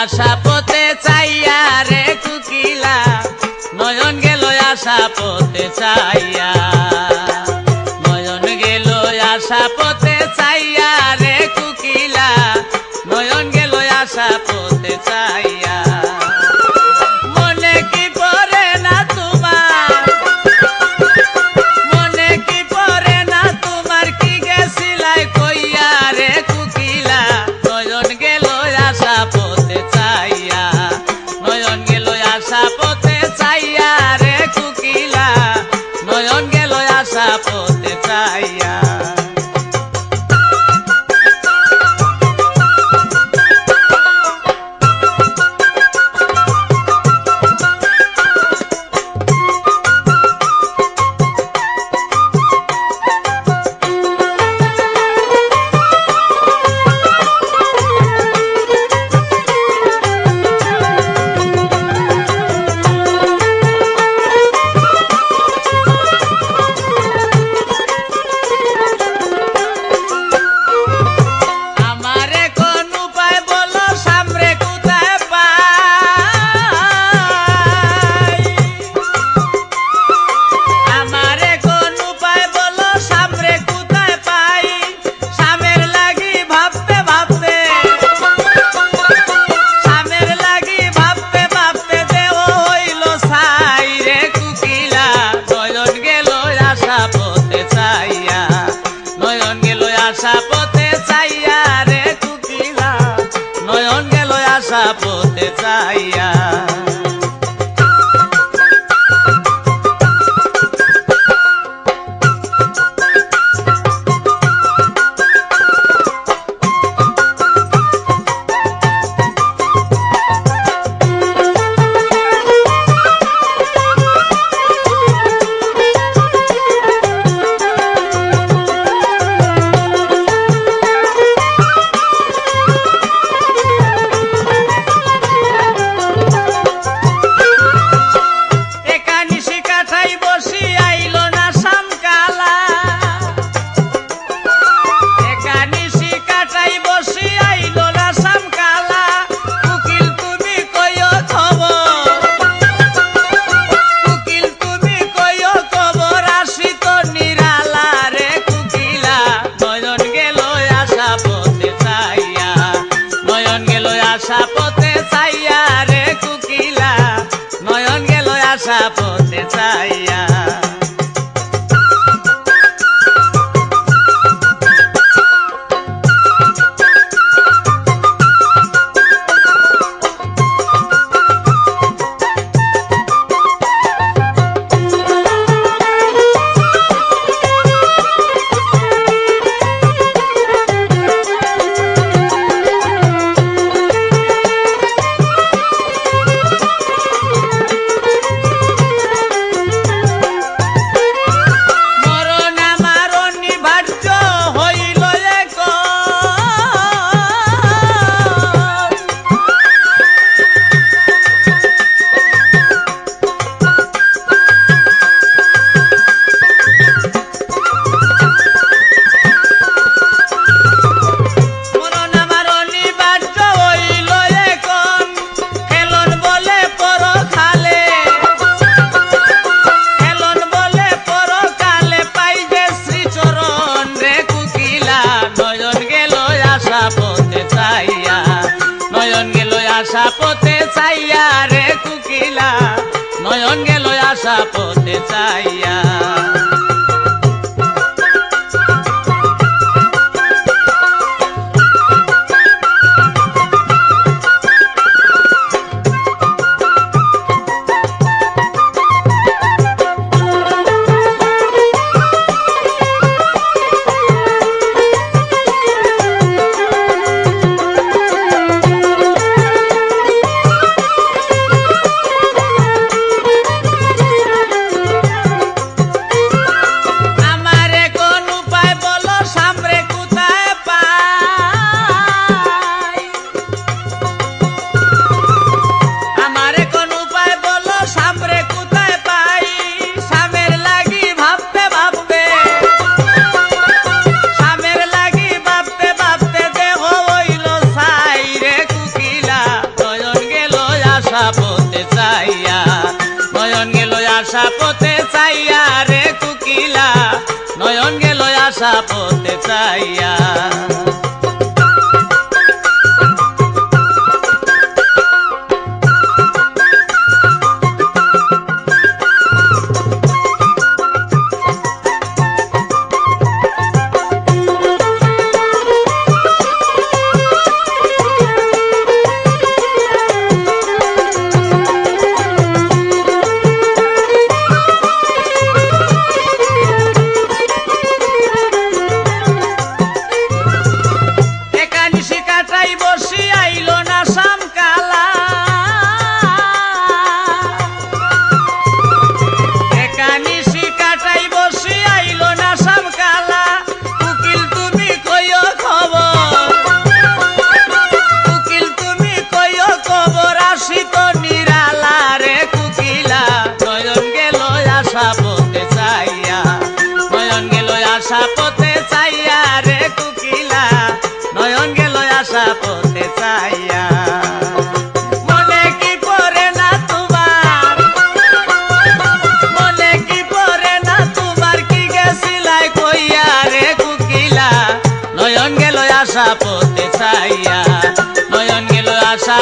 আশা পথে চাইয়া রে কুকিলা নয়ন গেল আশা পথে চাইয়া নয়ন গেল আশা পথে চাইয়া রে কুকিলা নয়ন গেল আশা পথে চাইয়া মনে কি পড়ে না তোমার মনে কি পড়ে না তোমার কি গেছিলাই কইয়া রে কুকিলা নয়ন গেল আশা পথে চাইয়া নয়ন গেল আশা পথে চাইয়া রে কুকিলা নয়ন গেল আশা পথে চাইয়া আশা পথে চাইয়া রে কুকিলা নয়ন গেল আশা পথে চাইয়া আশা পথে চাইয়া রে কুকিলা নয়ন গেল আশা পথে চাইয়া আশা পথে চাইয়া রে কুকিলা নয়ন গেল আশা পথে চাইয়া আশা পথে চাইয়া রে কুকিলা নয়ন গেল আশা পথে চাইয়া আশা পথে চাইয়া রে কুকিলা নয়ন গেল আশা পথে চাইয়া মনে কি পড়ে না তোমার মনে কি পড়ে না তোমার কি গেছিলাই কইয়া রে কুকিলা নয়ন গেল আশা পথে চাইয়া নয়ন গেল আশা